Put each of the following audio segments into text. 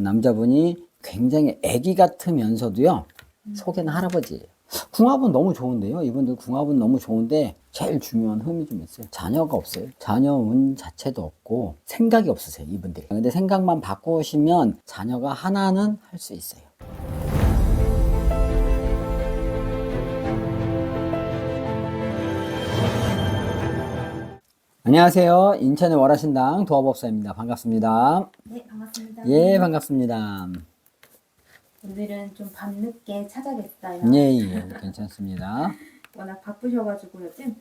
남자분이 굉장히 애기 같으면서도요, 속에는 할아버지예요. 궁합은 너무 좋은데요. 이분들 궁합은 너무 좋은데 제일 중요한 흠이 좀 있어요. 자녀가 없어요. 자녀 운 자체도 없고 생각이 없으세요, 이분들이. 근데 생각만 바꾸시면 자녀가 하나는 할 수 있어요. 안녕하세요. 인천의 월화신당 도화법사입니다. 반갑습니다. 네, 반갑습니다. 예, 반갑습니다. 오늘은 좀 밤늦게 찾아뵀어요. 예, 괜찮습니다. 워낙 바쁘셔가지고 요즘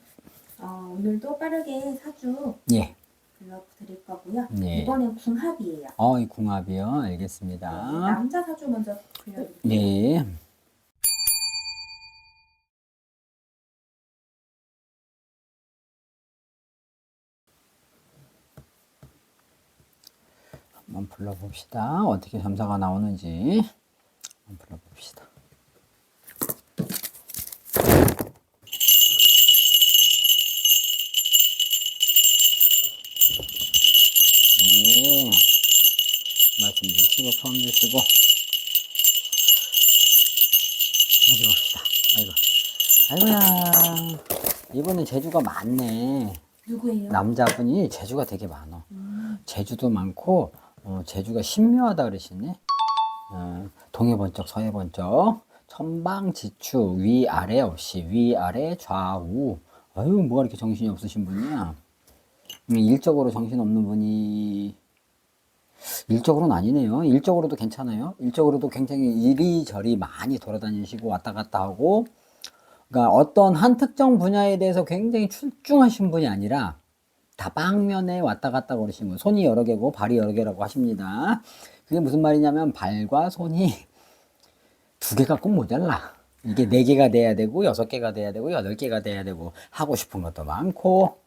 오늘도 빠르게 사주 예. 불러드릴 거고요. 예. 이번엔 궁합이에요. 이 궁합이요. 알겠습니다. 네, 남자 사주 먼저 불러드릴게요. 예. 한번 불러봅시다. 어떻게 점사가 나오는지 한번 불러봅시다. 네. 말씀 주시고 포함 주시고 다시 봅시다. 아이고야. 이분은 재주가 많네. 누구예요? 남자분이 재주가 되게 많어. 재주도 많고 재주가 신묘하다 그러시네. 동해번쩍 서해번쩍 천방지축 위아래 없이 위아래 좌우. 아유, 뭐가 이렇게 정신이 없으신 분이야. 일적으로 정신 없는 분이, 일적으로는 아니네요. 일적으로도 괜찮아요. 일적으로도 굉장히 이리저리 많이 돌아다니시고 왔다 갔다 하고, 그러니까 어떤 한 특정 분야에 대해서 굉장히 출중하신 분이 아니라 다방면에 왔다 갔다 그러시는 분. 손이 여러 개고 발이 여러 개라고 하십니다. 그게 무슨 말이냐면 발과 손이 두 개가 꼭 모자라. 이게 네 개가 돼야 되고 여섯 개가 돼야 되고 여덟 개가 돼야 되고 하고 싶은 것도 많고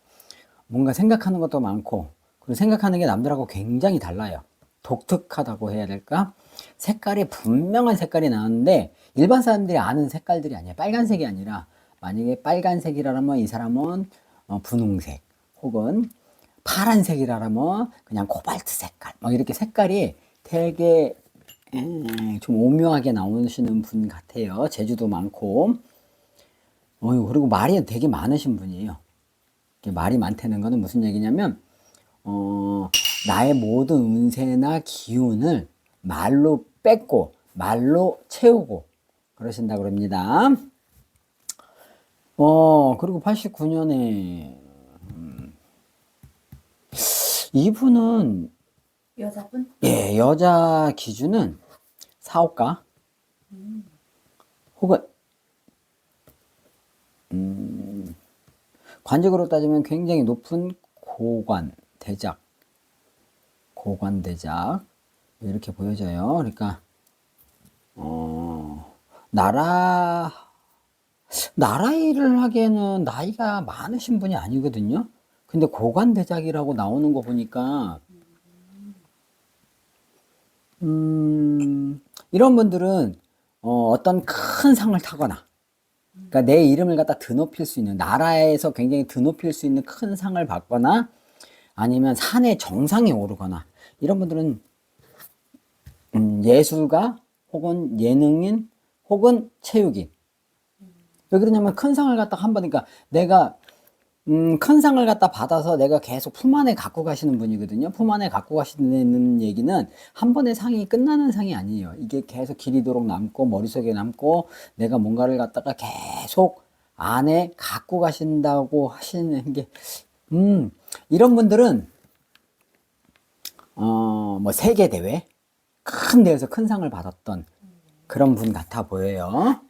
뭔가 생각하는 것도 많고 그리고 생각하는 게 남들하고 굉장히 달라요. 독특하다고 해야 될까? 색깔이 분명한 색깔이 나는데 일반 사람들이 아는 색깔들이 아니에요. 빨간색이 아니라 만약에 빨간색이라면 이 사람은 분홍색 혹은 파란색이라면 그냥 코발트 색깔 막 이렇게 색깔이 되게 좀 오묘하게 나오시는 분 같아요. 재주도 많고 그리고 말이 되게 많으신 분이에요. 말이 많다는 거는 무슨 얘기냐면 나의 모든 운세나 기운을 말로 뺏고 말로 채우고 그러신다 그럽니다. 그리고 89년에 이분은 여자분? 예, 여자 기준은 사업가 혹은 관직으로 따지면 굉장히 높은 고관 대작 이렇게 보여져요. 그러니까 나라 일을 하기에는 나이가 많으신 분이 아니거든요. 근데 고관 대작이라고 나오는 거 보니까 이런 분들은 어떤 큰 상을 타거나 그러니까 내 이름을 갖다 드높일 수 있는 나라에서 굉장히 드높일 수 있는 큰 상을 받거나 아니면 산의 정상에 오르거나 이런 분들은 예술가 혹은 예능인 혹은 체육인. 왜 그러냐면 큰 상을 갖다 한 번이니까 내가 큰 상을 갖다 받아서 내가 계속 품 안에 갖고 가시는 분이거든요. 품 안에 갖고 가시는 얘기는 한 번의 상이 끝나는 상이 아니에요. 이게 계속 길이도록 남고 머릿속에 남고 내가 뭔가를 갖다가 계속 안에 갖고 가신다고 하시는 게 이런 분들은 뭐 세계 대회 큰 데에서 큰 상을 받았던 그런 분 같아 보여요.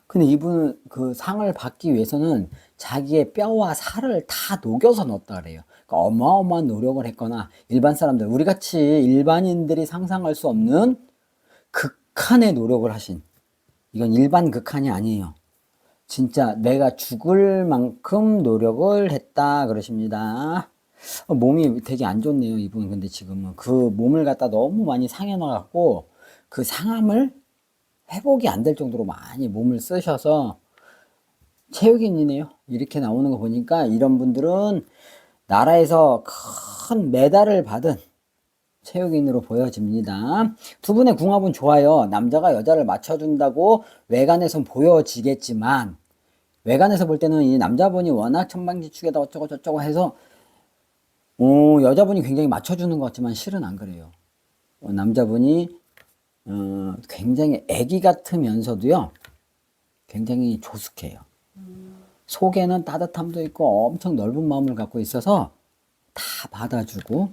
근데 이분은 그 상을 받기 위해서는 자기의 뼈와 살을 다 녹여서 넣었다 그래요. 그러니까 어마어마한 노력을 했거나 일반 사람들, 우리 같이 일반인들이 상상할 수 없는 극한의 노력을 하신, 이건 일반 극한이 아니에요. 진짜 내가 죽을 만큼 노력을 했다 그러십니다. 몸이 되게 안 좋네요, 이분. 근데 지금은 그 몸을 갖다 너무 많이 상해놔갖고 그 상함을 회복이 안 될 정도로 많이 몸을 쓰셔서 체육인이네요. 이렇게 나오는 거 보니까 이런 분들은 나라에서 큰 메달을 받은 체육인으로 보여집니다. 두 분의 궁합은 좋아요. 남자가 여자를 맞춰준다고 외관에선 보여지겠지만 외관에서 볼 때는 이 남자분이 워낙 천방지축에다 어쩌고 저쩌고 해서 여자분이 굉장히 맞춰주는 것 같지만 실은 안 그래요. 남자분이 굉장히 애기 같으면서도요 굉장히 조숙해요. 속에는 따뜻함도 있고 엄청 넓은 마음을 갖고 있어서 다 받아주고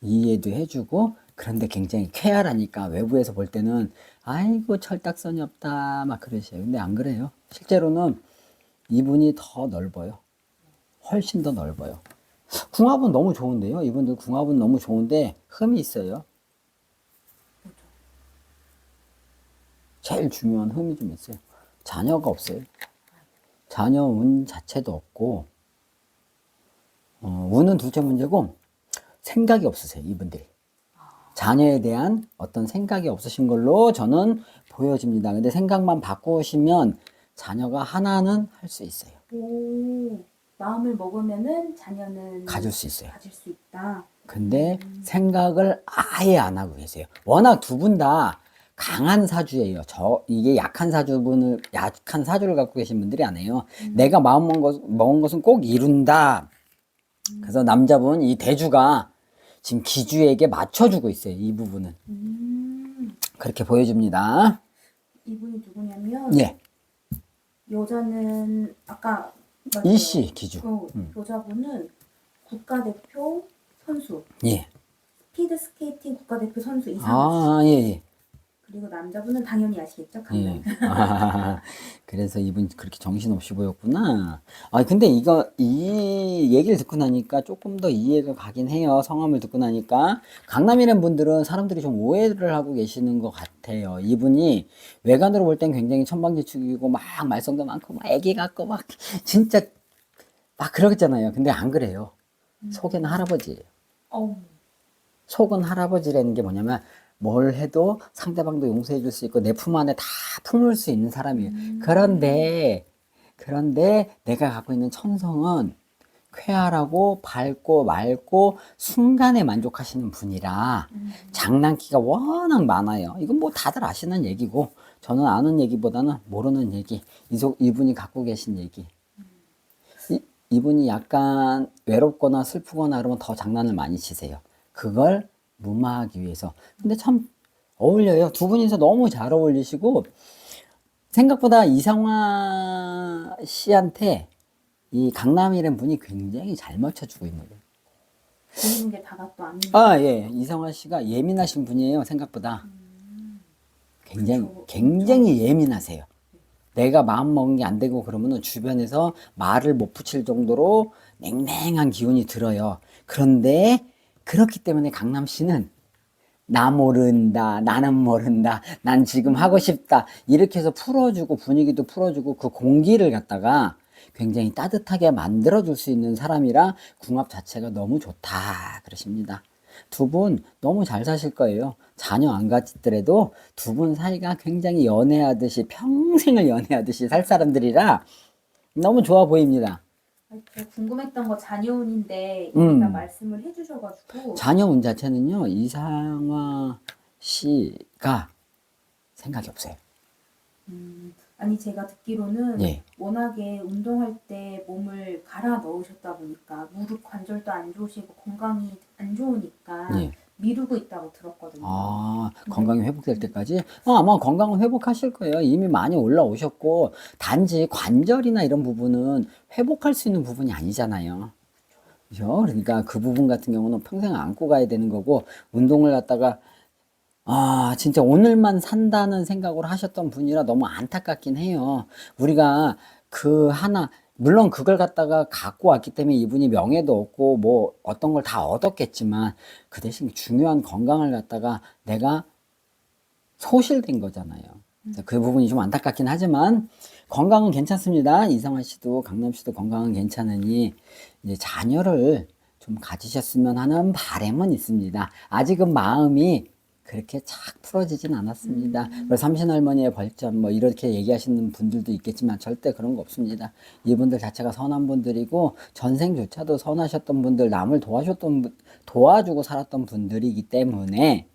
이해도 해주고, 그런데 굉장히 쾌활하니까 외부에서 볼 때는 아이고 철딱선이 없다 막 그러셔요. 근데 안 그래요. 실제로는 이분이 더 넓어요. 훨씬 더 넓어요. 궁합은 너무 좋은데요. 이분들 궁합은 너무 좋은데 흠이 있어요. 제일 중요한 흠이 좀 있어요. 자녀가 없어요. 자녀 운 자체도 없고, 운은 둘째 문제고 생각이 없으세요. 이분들이. 자녀에 대한 어떤 생각이 없으신 걸로 저는 보여집니다. 근데 생각만 바꾸시면 자녀가 하나는 할 수 있어요. 오, 마음을 먹으면은 자녀는 가질 수 있어요. 가질 수 있다. 근데 생각을 아예 안 하고 계세요. 워낙 두 분 다 강한 사주예요. 이게 약한 사주를 갖고 계신 분들이 아니에요. 내가 마음 먹은 것은 꼭 이룬다. 그래서 남자분, 이 대주가 지금 기주에게 맞춰주고 있어요. 이 부분은. 그렇게 보여줍니다. 이분이 누구냐면 예. 여자는 아까 맞죠? 일시 기주. 여자분은 국가대표 선수, 예. 스피드 스케이팅 국가대표 선수 이상호 아, 씨. 예, 예. 그리고 남자분은 당연히 아시겠죠? 강남. 예. 그래서 이분 그렇게 정신없이 보였구나. 근데 이 얘기를 듣고 나니까 조금 더 이해가 가긴 해요. 성함을 듣고 나니까. 강남이라는 분들은 사람들이 좀 오해를 하고 계시는 것 같아요. 이분이 외관으로 볼 땐 굉장히 천방지축이고 막 말썽도 많고 막 애기 같고 막 진짜 막 그러겠잖아요. 근데 안 그래요. 속에는 할아버지예요. 어우, 속은 할아버지라는 게 뭐냐면 뭘 해도 상대방도 용서해 줄 수 있고 내 품 안에 다 품을 수 있는 사람이에요. 그런데 내가 갖고 있는 천성은 쾌활하고 밝고 맑고 순간에 만족하시는 분이라 장난기가 워낙 많아요. 이건 뭐 다들 아시는 얘기고 저는 아는 얘기보다는 모르는 얘기. 이분이 갖고 계신 얘기. 이분이 약간 외롭거나 슬프거나 그러면 더 장난을 많이 치세요. 그걸 무마하기 위해서. 근데 참 어울려요. 두 분이서 너무 잘 어울리시고 생각보다 이상화 씨한테 이 강남이라는 분이 굉장히 잘 맞춰주고 있는 거예요. 보이는 게 다가 또 아닌데. 예. 이상화 씨가 예민하신 분이에요. 생각보다. 굉장히 그렇죠. 예민하세요. 내가 마음 먹은 게 안 되고 그러면은 주변에서 말을 못 붙일 정도로 냉랭한 기운이 들어요. 그런데 그렇기 때문에 강남 씨는 나 모른다, 나는 모른다, 난 지금 하고 싶다 이렇게 해서 풀어주고 분위기도 풀어주고 그 공기를 갖다가 굉장히 따뜻하게 만들어줄 수 있는 사람이라 궁합 자체가 너무 좋다 그러십니다. 두 분 너무 잘 사실 거예요. 자녀 안 가지더라도 두 분 사이가 굉장히 연애하듯이 평생을 연애하듯이 살 사람들이라 너무 좋아 보입니다. 제가 궁금했던 거 자녀운인데 이미 다 말씀을 해주셔가지고. 자녀 운 자체는요, 이상화 씨가 생각이 없어요. 아니 제가 듣기로는 예. 워낙에 운동할 때 몸을 갈아 넣으셨다 보니까 무릎 관절도 안 좋으시고 건강이 안 좋으니까 예. 미루고 있다고 들었거든요. 건강이 회복될 때까지? 아마 건강은 회복하실 거예요. 이미 많이 올라오셨고, 단지 관절이나 이런 부분은 회복할 수 있는 부분이 아니잖아요. 그죠? 그러니까 그 부분 같은 경우는 평생 안고 가야 되는 거고, 운동을 갖다가, 진짜 오늘만 산다는 생각으로 하셨던 분이라 너무 안타깝긴 해요. 우리가 물론 그걸 갖다가 갖고 왔기 때문에 이분이 명예도 얻고 뭐 어떤 걸 다 얻었겠지만 그 대신 중요한 건강을 갖다가 내가 소실된 거잖아요. 그 부분이 좀 안타깝긴 하지만 건강은 괜찮습니다. 이상화 씨도 강남 씨도 건강은 괜찮으니 이제 자녀를 좀 가지셨으면 하는 바람은 있습니다. 아직은 마음이 그렇게 착 풀어지진 않았습니다. 그래서 삼신할머니의 벌점 뭐 이렇게 얘기하시는 분들도 있겠지만 절대 그런 거 없습니다. 이분들 자체가 선한 분들이고 전생조차도 선하셨던 분들, 남을 도와주고 살았던 분들이기 때문에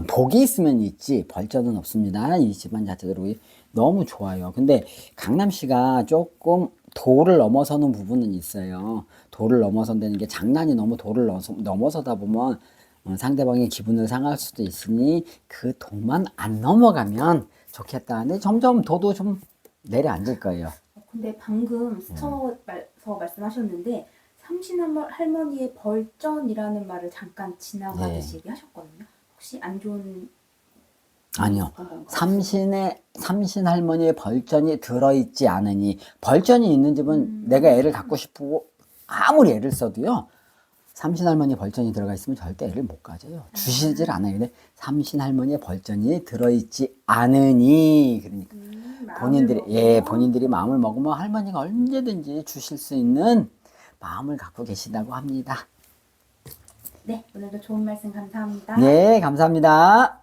복이 있으면 있지 벌전은 없습니다. 이 집안 자체대로 너무 좋아요. 근데 강남시가 조금 도를 넘어서는 부분은 있어요. 도를 넘어선다는 게 장난이 너무 도를 넘어서다 보면 상대방의 기분을 상할 수도 있으니 그 도만 안 넘어가면 좋겠다. 근데 점점 도도 좀 내려앉을 거예요. 근데 방금 스쳐서 말씀하셨는데 삼신 할머니의 벌전이라는 말을 잠깐 지나가듯이 얘기하셨거든요. 혹시 안 좋은 아니요. 건가요? 삼신 할머니의 벌전이 들어있지 않으니, 벌전이 있는 집은 내가 애를 갖고 싶고, 아무리 애를 써도요, 삼신 할머니 벌전이 들어가 있으면 절대 애를 못 가져요. 주시질 않아요. 근데 삼신 할머니의 벌전이 들어있지 않으니, 그러니까 본인들이 마음을 먹으면 할머니가 언제든지 주실 수 있는 마음을 갖고 계시다고 합니다. 네, 오늘도 좋은 말씀 감사합니다. 네, 감사합니다.